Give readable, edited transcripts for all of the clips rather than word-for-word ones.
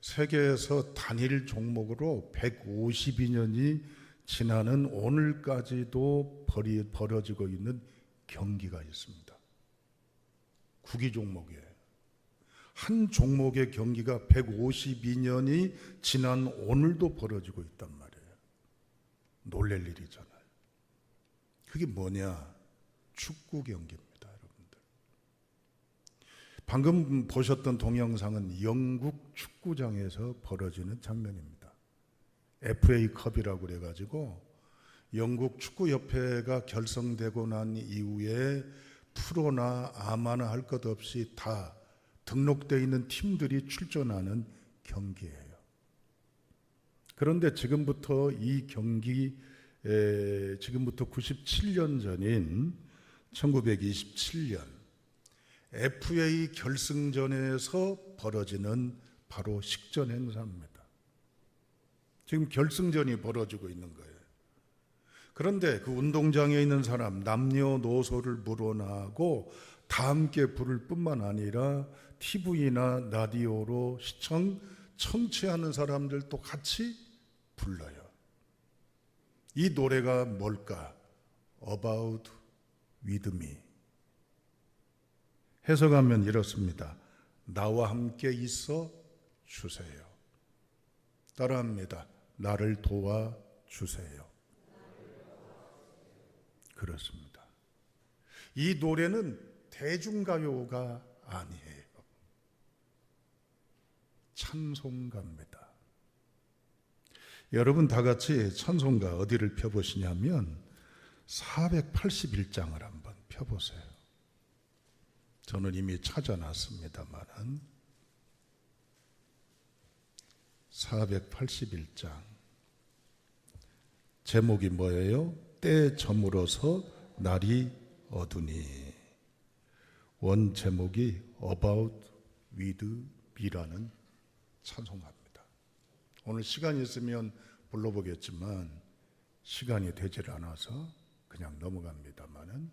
세계에서 단일 종목으로 152년이 지나는 오늘까지도 벌어지고 있는 경기가 있습니다. 구기 종목이에요. 한 종목의 경기가 152년이 지난 오늘도 벌어지고 있단 말이에요. 놀랄 일이잖아요. 그게 뭐냐? 축구 경기입니다, 여러분들. 방금 보셨던 동영상은 영국 축구장에서 벌어지는 장면입니다. FA컵이라고 그래가지고 영국 축구협회가 결성되고 난 이후에 프로나 아마나 할 것 없이 다 등록되어 있는 팀들이 출전하는 경기예요. 그런데 지금부터 이 경기, 지금부터 97년 전인 1927년 FA 결승전에서 벌어지는 바로 식전 행사입니다. 지금 결승전이 벌어지고 있는 거예요. 그런데 그 운동장에 있는 사람 남녀노소를 물어나고 다 함께 부를 뿐만 아니라 TV나 라디오로 청취하는 사람들도 같이 불러요. 이 노래가 뭘까? About with me. 해석하면 이렇습니다. 나와 함께 있어 주세요. 따라합니다. 나를 도와 주세요. 그렇습니다. 이 노래는 대중가요가 아니에요. 찬송가입니다. 여러분 다 같이 찬송가 어디를 펴보시냐면 481장을 한번 펴보세요. 저는 이미 찾아놨습니다만은 481장 제목이 뭐예요? 때 저물어서 날이 어두니. 원 제목이 About with me라는 찬송가입니다. 오늘 시간이 있으면 불러보겠지만 시간이 되질 않아서 그냥 넘어갑니다만은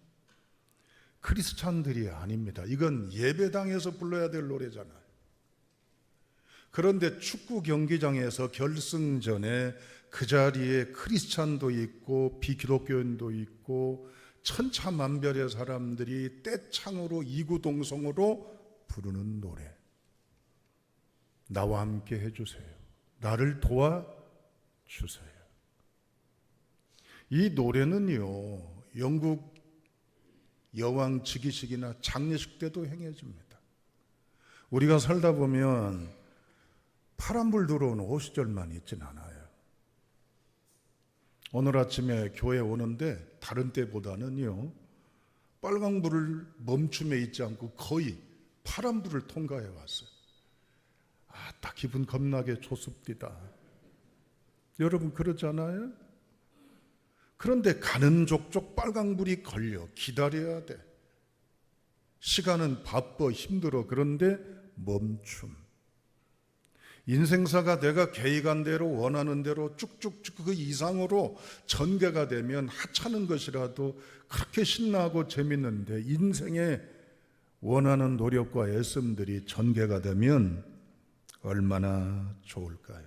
크리스찬들이 아닙니다. 이건 예배당에서 불러야 될 노래잖아요. 그런데 축구 경기장에서 결승전에 그 자리에 크리스찬도 있고 비기독교인도 있고 천차만별의 사람들이 떼창으로 이구동성으로 부르는 노래. 나와 함께 해주세요. 나를 도와주세요. 이 노래는요, 영국 여왕 즉위식이나 장례식 때도 행해집니다. 우리가 살다 보면 파란불 들어오는 오시절만 있진 않아요. 오늘 아침에 교회 오는데 다른 때보다는요, 빨간불을 멈춤에 있지 않고 거의 파란불을 통과해 왔어요. 딱 기분 겁나게 좋습니다. 여러분 그러잖아요? 그런데 가는 족족 빨간불이 걸려 기다려야 돼. 시간은 바빠 힘들어. 그런데 멈춤. 인생사가 내가 계획한 대로 원하는 대로 쭉쭉쭉 그 이상으로 전개가 되면 하찮은 것이라도 그렇게 신나고 재밌는데 인생의 원하는 노력과 애씀들이 전개가 되면 얼마나 좋을까요?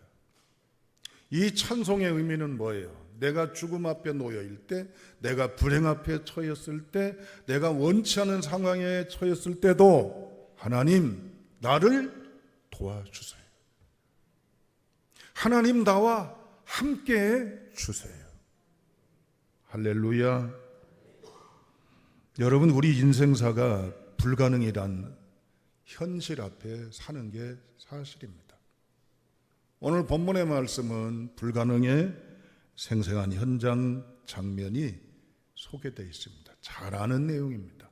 이 찬송의 의미는 뭐예요? 내가 죽음 앞에 놓여있을 때, 내가 불행 앞에 처했을 때, 내가 원치 않은 상황에 처했을 때도 하나님 나를 도와주세요. 하나님 나와 함께해 주세요. 할렐루야. 여러분 우리 인생사가 불가능이란 현실 앞에 사는 게 사실입니다. 오늘 본문의 말씀은 불가능의 생생한 현장 장면이 소개되어 있습니다. 잘 아는 내용입니다.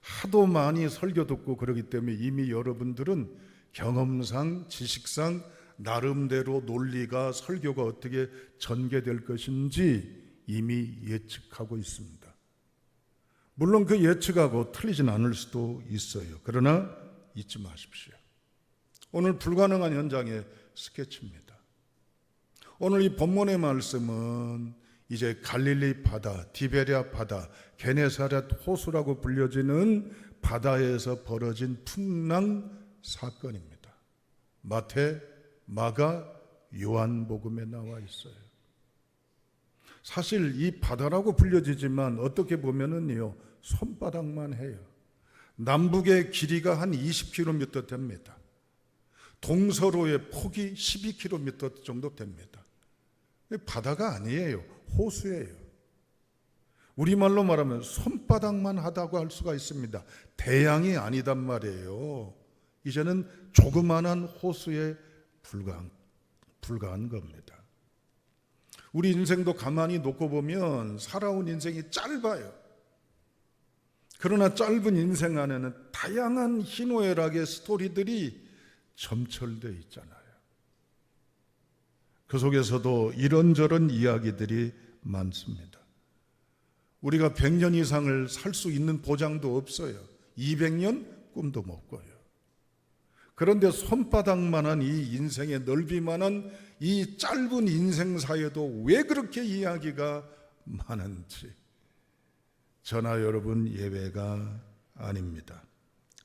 하도 많이 설교 듣고 그러기 때문에 이미 여러분들은 경험상, 지식상 나름대로 논리가, 설교가 어떻게 전개될 것인지 이미 예측하고 있습니다. 물론 그 예측하고 틀리진 않을 수도 있어요. 그러나 잊지 마십시오. 오늘 불가능한 현장의 스케치입니다. 오늘 이 본문의 말씀은 이제 갈릴리 바다, 디베랴 바다, 게네사렛 호수라고 불려지는 바다에서 벌어진 풍랑 사건입니다. 마태, 마가 요한복음에 나와 있어요. 사실 이 바다라고 불려지지만 어떻게 보면은요, 손바닥만 해요. 남북의 길이가 한 20km 됩니다. 동서로의 폭이 12km 정도 됩니다. 바다가 아니에요. 호수예요. 우리말로 말하면 손바닥만 하다고 할 수가 있습니다. 대양이 아니단 말이에요. 이제는 조그만한 호수에 불과한 겁니다. 우리 인생도 가만히 놓고 보면 살아온 인생이 짧아요. 그러나 짧은 인생 안에는 다양한 희노애락의 스토리들이 점철되어 있잖아요. 그 속에서도 이런저런 이야기들이 많습니다. 우리가 100년 이상을 살 수 있는 보장도 없어요. 200년 꿈도 못 꿔요. 그런데 손바닥만한 이 인생의 넓이만한 이 짧은 인생사에도 왜 그렇게 이야기가 많은지 저나 여러분 예외가 아닙니다.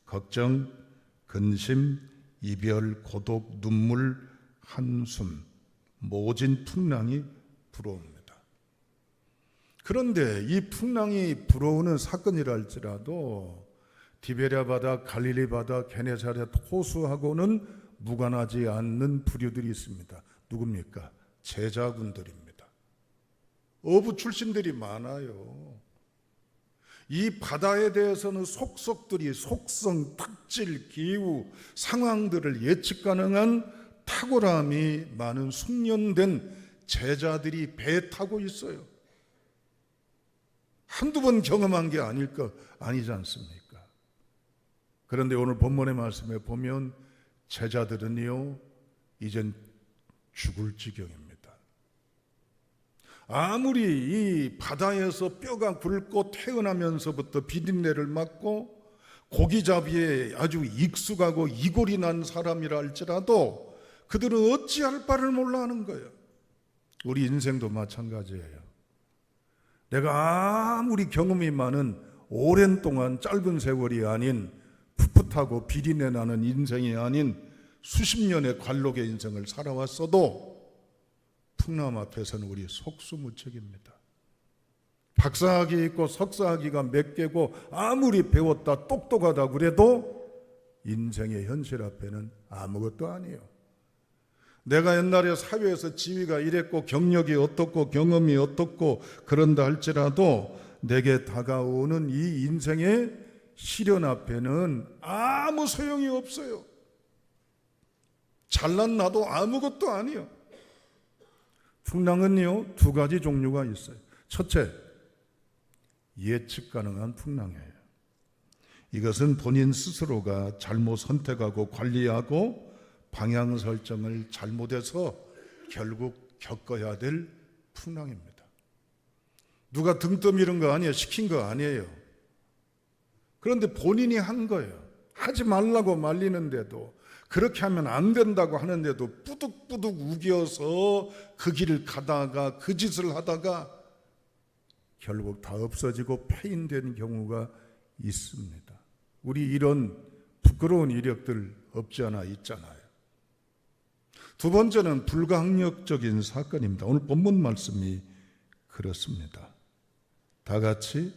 걱정, 근심, 이별, 고독, 눈물, 한숨, 모진 풍랑이 불어옵니다. 그런데 이 풍랑이 불어오는 사건이라 할지라도 디베랴 바다, 갈릴리 바다, 게네사렛 호수하고는 무관하지 않는 부류들이 있습니다. 누굽니까? 제자군들입니다. 어부 출신들이 많아요. 이 바다에 대해서는 속속들이 속성, 특질, 기후, 상황들을 예측 가능한 탁월함이 많은 숙련된 제자들이 배 타고 있어요. 한두 번 경험한 게 아니지 않습니까? 그런데 오늘 본문의 말씀에 보면 제자들은요, 이젠 죽을 지경입니다. 아무리 이 바다에서 뼈가 굵고 태어나면서부터 비린내를 맡고 고기잡이에 아주 익숙하고 이골이 난 사람이라 할지라도 그들은 어찌할 바를 몰라 하는 거예요. 우리 인생도 마찬가지예요. 내가 아무리 경험이 많은 오랜 동안 짧은 세월이 아닌 풋풋하고 비린내 나는 인생이 아닌 수십 년의 관록의 인생을 살아왔어도 풍랑 앞에서는 우리 속수무책입니다. 박사학위 있고 석사학위가 몇 개고 아무리 배웠다 똑똑하다 그래도 인생의 현실 앞에는 아무것도 아니에요. 내가 옛날에 사회에서 지위가 이랬고 경력이 어떻고 경험이 어떻고 그런다 할지라도 내게 다가오는 이 인생의 시련 앞에는 아무 소용이 없어요. 잘난 나도 아무것도 아니에요. 풍랑은요, 두 가지 종류가 있어요. 첫째, 예측 가능한 풍랑이에요. 이것은 본인 스스로가 잘못 선택하고 관리하고 방향 설정을 잘못해서 결국 겪어야 될 풍랑입니다. 누가 등 떠미는 거 아니에요. 시킨 거 아니에요. 그런데 본인이 한 거예요. 하지 말라고 말리는데도, 그렇게 하면 안 된다고 하는데도 뿌득뿌득 우겨서 그 길을 가다가 그 짓을 하다가 결국 다 없어지고 폐인된 경우가 있습니다. 우리 이런 부끄러운 이력들 없지 않아 있잖아요. 두 번째는 불가항력적인 사건입니다. 오늘 본문 말씀이 그렇습니다. 다 같이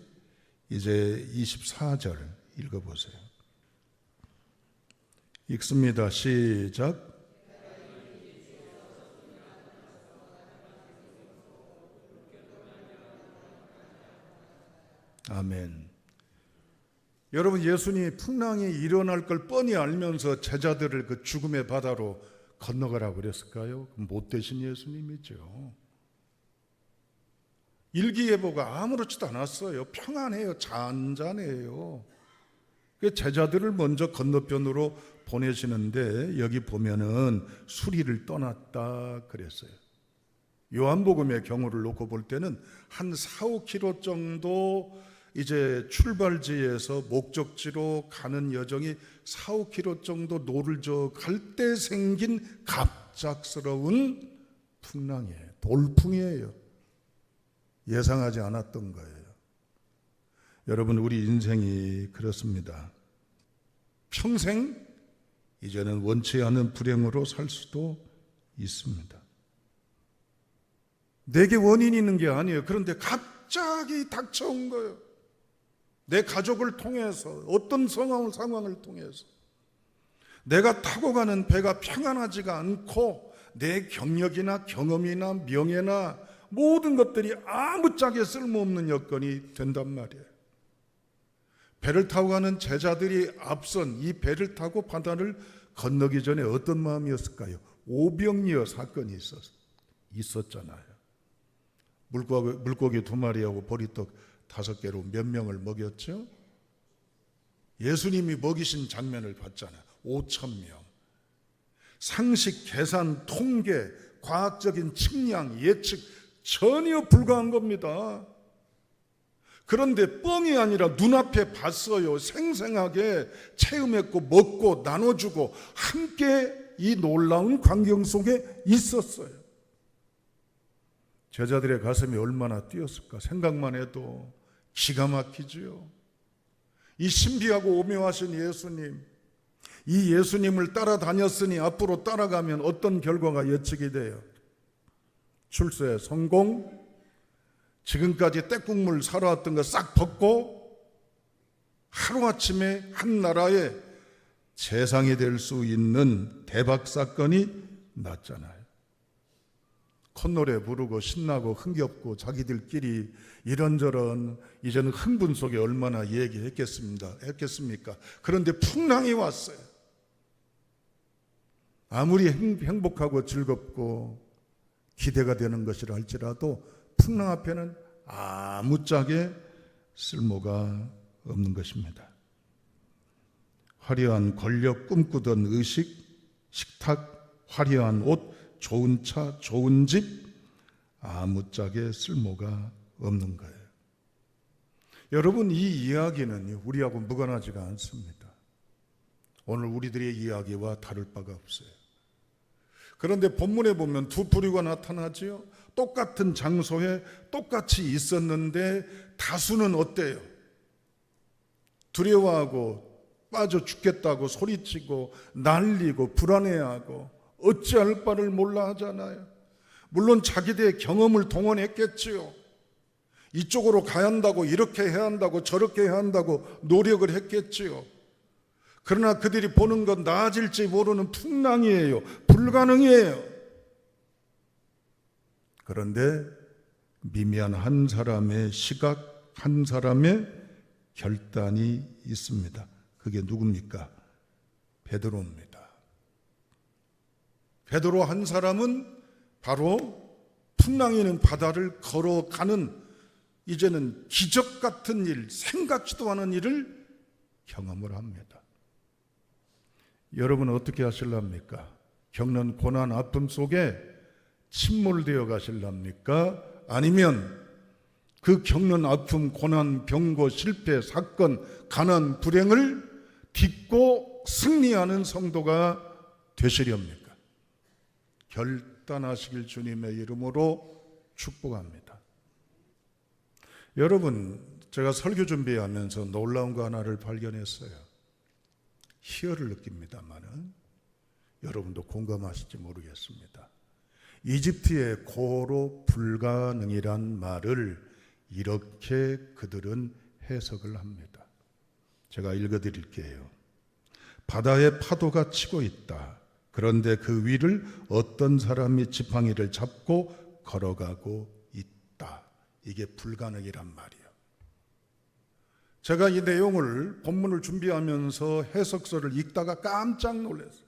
이제 24절 읽어보세요. 읽습니다. 시작. 아멘. 여러분, 예수님이 풍랑이 일어날 걸 뻔히 알면서 제자들을 그 죽음의 바다로 건너가라고 그랬을까요? 못되신 예수님이죠. 일기예보가 아무렇지도 않았어요. 평안해요. 잔잔해요. 제자들을 먼저 건너편으로 보내시는데 여기 보면은 수리를 떠났다 그랬어요. 요한복음의 경우를 놓고 볼 때는 한 4-5km 정도 이제 출발지에서 목적지로 가는 여정이 4-5km 정도 노를 저 갈 때 생긴 갑작스러운 풍랑이에요. 돌풍이에요. 예상하지 않았던 거예요. 여러분, 우리 인생이 그렇습니다. 평생 이제는 원치 않은 불행으로 살 수도 있습니다. 내게 원인이 있는 게 아니에요. 그런데 갑자기 닥쳐온 거예요. 내 가족을 통해서, 어떤 상황을 통해서 내가 타고 가는 배가 평안하지가 않고 내 경력이나 경험이나 명예나 모든 것들이 아무짝에 쓸모없는 여건이 된단 말이에요. 배를 타고 가는 제자들이 앞선 이 배를 타고 바다를 건너기 전에 어떤 마음이었을까요? 오병이어 사건이 있었잖아요. 물고기 2마리하고 보리떡 5개로 몇 명을 먹였죠? 예수님이 먹이신 장면을 봤잖아요. 5,000명. 상식, 계산, 통계, 과학적인 측량, 예측 전혀 불가한 겁니다. 그런데 뻥이 아니라 눈앞에 봤어요. 생생하게 체험했고 먹고 나눠주고 함께 이 놀라운 광경 속에 있었어요. 제자들의 가슴이 얼마나 뛰었을까 생각만 해도 기가 막히지요. 이 신비하고 오묘하신 예수님, 이 예수님을 따라다녔으니 앞으로 따라가면 어떤 결과가 예측이 돼요? 출세 성공, 지금까지 떼국물 살아왔던 거 싹 벗고 하루아침에 한 나라의 재상이 될 수 있는 대박 사건이 났잖아요. 콧노래 부르고 신나고 흥겹고 자기들끼리 이런저런 이제는 흥분 속에 얼마나 얘기했겠습니까? 그런데 풍랑이 왔어요. 아무리 행복하고 즐겁고 기대가 되는 것이라 할지라도 풍랑 앞에는 아무짝에 쓸모가 없는 것입니다. 화려한 권력 꿈꾸던 의식, 식탁, 화려한 옷, 좋은 차, 좋은 집, 아무짝에 쓸모가 없는 거예요. 여러분, 이 이야기는 우리하고 무관하지가 않습니다. 오늘 우리들의 이야기와 다를 바가 없어요. 그런데 본문에 보면 두 부류가 나타나지요. 똑같은 장소에 똑같이 있었는데 다수는 어때요? 두려워하고 빠져 죽겠다고 소리치고 난리고 불안해하고 어찌할 바를 몰라 하잖아요. 물론 자기들의 경험을 동원했겠지요. 이쪽으로 가야 한다고, 이렇게 해야 한다고, 저렇게 해야 한다고 노력을 했겠지요. 그러나 그들이 보는 건 나아질지 모르는 풍랑이에요. 불가능이에요. 그런데 미미한 한 사람의 시각, 한 사람의 결단이 있습니다. 그게 누굽니까? 베드로입니다. 베드로 한 사람은 바로 풍랑이 있는 바다를 걸어가는 이제는 기적 같은 일, 생각지도 않은 일을 경험을 합니다. 여러분 어떻게 하실랍니까? 겪는 고난, 아픔 속에 침몰되어 가실랍니까? 아니면 그 겪는 아픔, 고난, 병고, 실패, 사건, 가난, 불행을 딛고 승리하는 성도가 되시렵니까? 결단하시길 주님의 이름으로 축복합니다. 여러분, 제가 설교 준비하면서 놀라운 거 하나를 발견했어요. 희열을 느낍니다만은 여러분도 공감하실지 모르겠습니다. 이집트의 고로 불가능이란 말을 이렇게 그들은 해석을 합니다. 제가 읽어드릴게요. 바다에 파도가 치고 있다. 그런데 그 위를 어떤 사람이 지팡이를 잡고 걸어가고 있다. 이게 불가능이란 말이에요. 제가 이 내용을 본문을 준비하면서 해석서를 읽다가 깜짝 놀랐어요.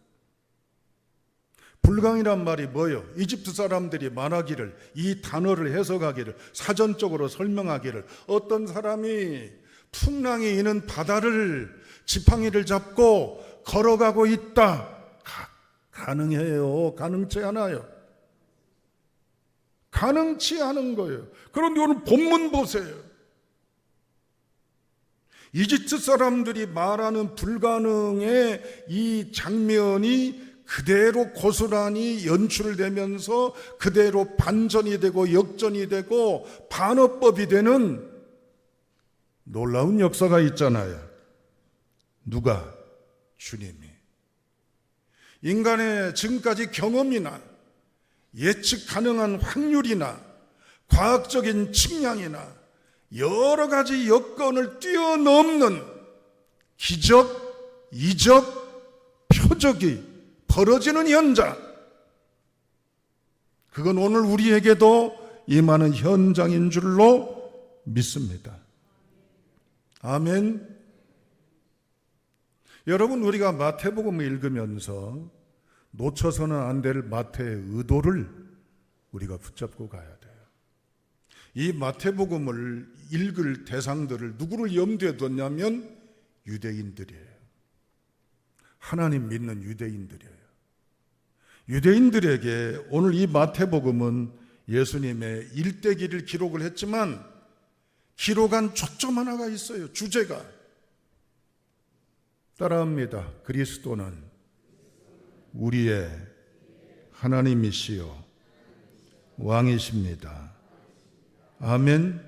불가능이란 말이 뭐예요? 이집트 사람들이 말하기를, 이 단어를 해석하기를, 사전적으로 설명하기를, 어떤 사람이 풍랑이 있는 바다를 지팡이를 잡고 걸어가고 있다. 가능해요? 가능치 않아요? 가능치 않은 거예요. 그런데 오늘 본문 보세요. 이집트 사람들이 말하는 불가능의 이 장면이 그대로 고스란히 연출되면서 그대로 반전이 되고 역전이 되고 반어법이 되는 놀라운 역사가 있잖아요. 누가? 주님이. 인간의 지금까지 경험이나 예측 가능한 확률이나 과학적인 측량이나 여러 가지 여건을 뛰어넘는 기적, 이적, 표적이 벌어지는 현장, 그건 오늘 우리에게도 임하는 현장인 줄로 믿습니다. 아멘. 여러분, 우리가 마태복음을 읽으면서 놓쳐서는 안 될 마태의 의도를 우리가 붙잡고 가야 돼요. 이 마태복음을 읽을 대상들을 누구를 염두에 뒀냐면 유대인들이에요. 하나님 믿는 유대인들이에요. 유대인들에게 오늘 이 마태복음은 예수님의 일대기를 기록을 했지만 기록한 초점 하나가 있어요. 주제가. 따라합니다. 그리스도는 우리의 하나님이시요 왕이십니다. 아멘.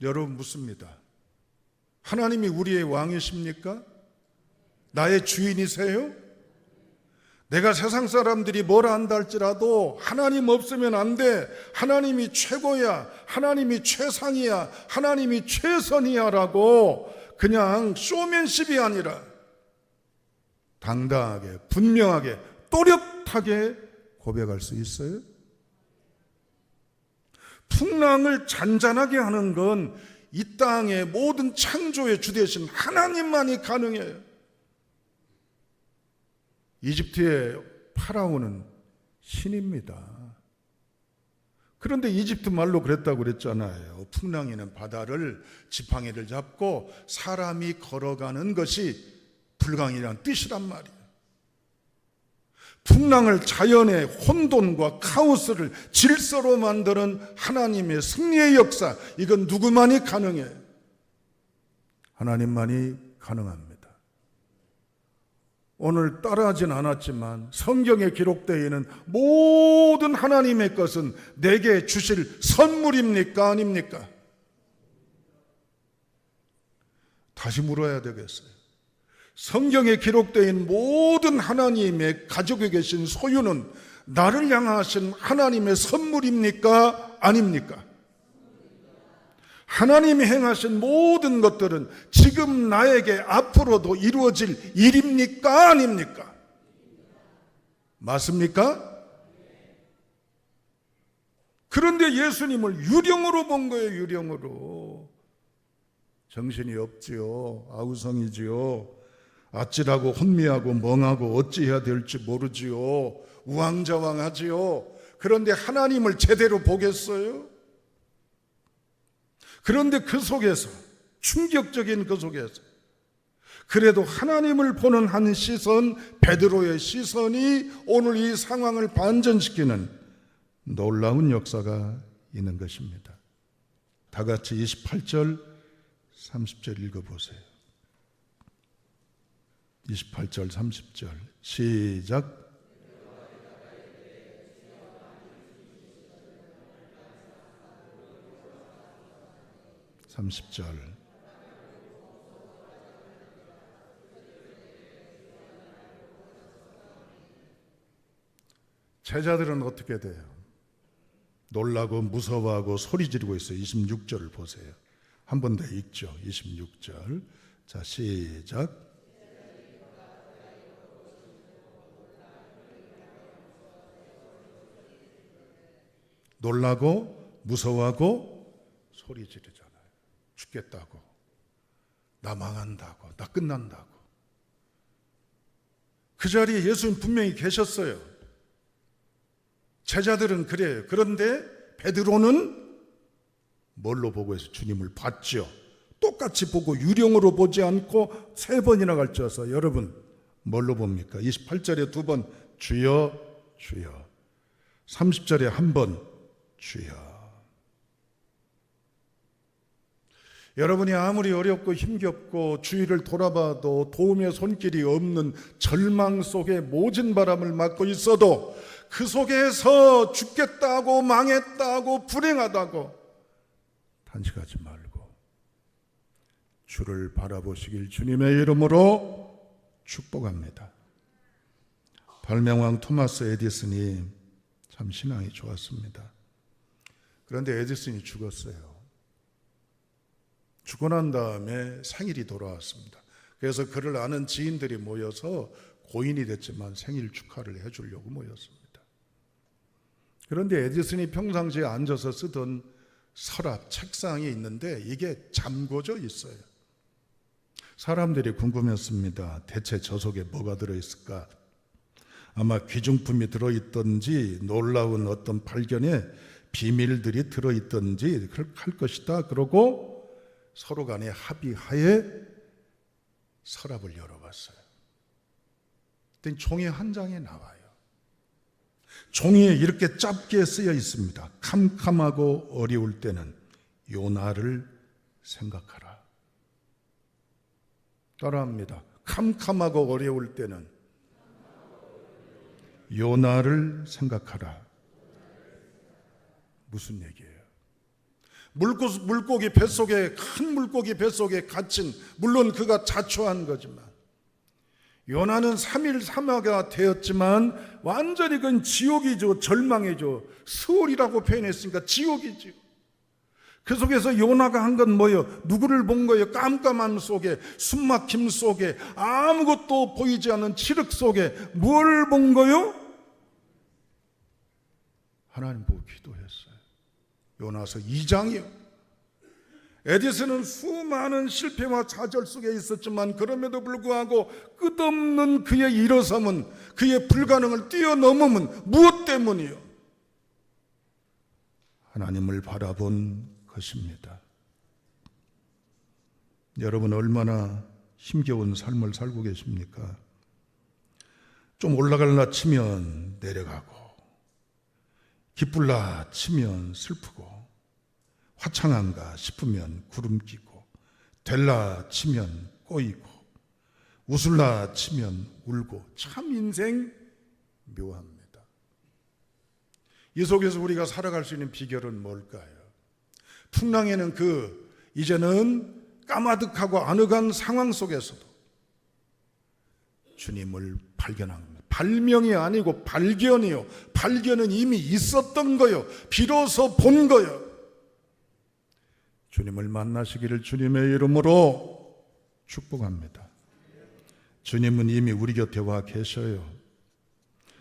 여러분 묻습니다. 하나님이 우리의 왕이십니까? 나의 주인이세요? 내가 세상 사람들이 뭐라 한다 할지라도 하나님 없으면 안 돼. 하나님이 최고야. 하나님이 최상이야. 하나님이 최선이야 라고 그냥 쇼맨십이 아니라 당당하게, 분명하게, 또렷하게 고백할 수 있어요? 풍랑을 잔잔하게 하는 건 이 땅의 모든 창조의 주 되신 하나님만이 가능해요. 이집트의 파라오는 신입니다. 그런데 이집트 말로 그랬다고 그랬잖아요. 풍랑이는 바다를 지팡이를 잡고 사람이 걸어가는 것이 불강이라는 뜻이란 말이에요. 풍랑을 자연의 혼돈과 카오스를 질서로 만드는 하나님의 승리의 역사, 이건 누구만이 가능해요? 하나님만이 가능합니다. 오늘 따라하진 않았지만 성경에 기록되어 있는 모든 하나님의 것은 내게 주실 선물입니까? 아닙니까? 다시 물어야 되겠어요. 성경에 기록되어 있는 모든 하나님의 가지고 계신 소유는 나를 향하신 하나님의 선물입니까? 아닙니까? 하나님이 행하신 모든 것들은 지금 나에게 앞으로도 이루어질 일입니까? 아닙니까? 맞습니까? 그런데 예수님을 유령으로 본 거예요. 유령으로. 정신이 없지요. 아우성이지요. 아찔하고 혼미하고 멍하고 어찌해야 될지 모르지요. 우왕좌왕하지요. 그런데 하나님을 제대로 보겠어요? 그런데 그 속에서, 충격적인 그 속에서 그래도 하나님을 보는 한 시선, 베드로의 시선이 오늘 이 상황을 반전시키는 놀라운 역사가 있는 것입니다. 다 같이 28절 30절 읽어보세요. 28절 30절 시작. 30절 제자들은 어떻게 돼요? 놀라고 무서워하고 소리 지르고 있어요. 26절을 보세요. 한 번 더 읽죠. 26절. 자, 시작. 놀라고 무서워하고 소리 지르잖아요. 죽겠다고, 나 망한다고, 나 끝난다고. 그 자리에 예수님 분명히 계셨어요. 제자들은 그래요. 그런데 베드로는 뭘로 보고 해서 주님을 봤죠. 똑같이 보고 유령으로 보지 않고 3번이나 갈쳐서. 여러분 뭘로 봅니까? 28절에 2번 주여 주여, 30절에 1번 주여. 여러분이 아무리 어렵고 힘겹고 주위를 돌아봐도 도움의 손길이 없는 절망 속에 모진 바람을 맞고 있어도 그 속에서 죽겠다고, 망했다고, 불행하다고 탄식하지 말고 주를 바라보시길 주님의 이름으로 축복합니다. 발명왕 토마스 에디슨이 참 신앙이 좋았습니다. 그런데 에디슨이 죽었어요. 죽고 난 다음에 생일이 돌아왔습니다. 그래서 그를 아는 지인들이 모여서 고인이 됐지만 생일 축하를 해주려고 모였습니다. 그런데 에디슨이 평상시에 앉아서 쓰던 서랍, 책상이 있는데 이게 잠궈져 있어요. 사람들이 궁금했습니다. 대체 저 속에 뭐가 들어있을까? 아마 귀중품이 들어있던지 놀라운 어떤 발견에 비밀들이 들어있던지 할 것이다. 그러고 서로 간에 합의하에 서랍을 열어봤어요. 그랬더니 종이 한 장에 나와요. 종이에 이렇게 짧게 쓰여 있습니다. 캄캄하고 어려울 때는 요나를 생각하라. 따라합니다. 캄캄하고 어려울 때는 요나를 생각하라. 무슨 얘기예요? 물고기 뱃속에, 큰 물고기 뱃속에 갇힌, 물론 그가 자초한 거지만, 요나는 3일 3화가 되었지만 완전히 그건 지옥이죠. 절망이죠. 스올이라고 표현했으니까 지옥이죠. 그 속에서 요나가 한 건 뭐예요? 누구를 본 거예요? 깜깜함 속에, 숨막힘 속에, 아무것도 보이지 않는 칠흑 속에 뭘 본 거예요? 하나님 보고 기도했어요. 요나서 2장이요. 에디슨은 수많은 실패와 좌절 속에 있었지만 그럼에도 불구하고 끝없는 그의 일어섬은, 그의 불가능을 뛰어넘음은 무엇 때문이요? 하나님을 바라본 것입니다. 여러분 얼마나 힘겨운 삶을 살고 계십니까? 좀 올라갈라 치면 내려가고, 기쁠라 치면 슬프고, 화창한가 싶으면 구름 끼고, 될라 치면 꼬이고, 웃을라 치면 울고, 참 인생 묘합니다. 이 속에서 우리가 살아갈 수 있는 비결은 뭘까요? 풍랑에는 이제는 까마득하고 아늑한 상황 속에서도 주님을 발견합니다. 발명이 아니고 발견이요. 발견은 이미 있었던 거요. 비로소 본 거요. 주님을 만나시기를 주님의 이름으로 축복합니다. 주님은 이미 우리 곁에 와 계셔요.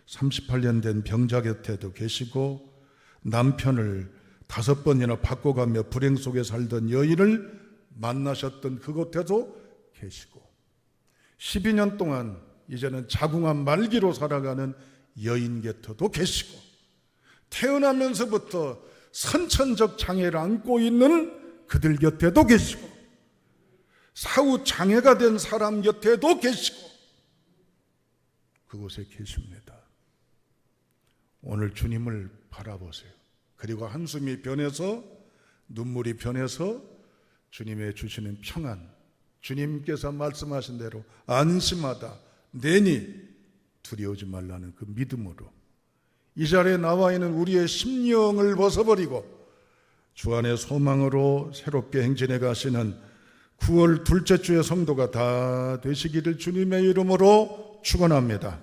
38년 된 병자 곁에도 계시고, 남편을 5번이나 바꿔가며 불행 속에 살던 여인을 만나셨던 그곳에도 계시고, 12년 동안 이제는 자궁암 말기로 살아가는 여인 곁에도 계시고, 태어나면서부터 선천적 장애를 안고 있는 그들 곁에도 계시고, 사후 장애가 된 사람 곁에도 계시고, 그곳에 계십니다. 오늘 주님을 바라보세요. 그리고 한숨이 변해서, 눈물이 변해서 주님의 주시는 평안, 주님께서 말씀하신 대로 안심하다, 내니 두려워하지 말라는 그 믿음으로 이 자리에 나와 있는 우리의 심령을 벗어버리고 주 안의 소망으로 새롭게 행진해 가시는 9월 둘째 주의 성도가 다 되시기를 주님의 이름으로 축원합니다.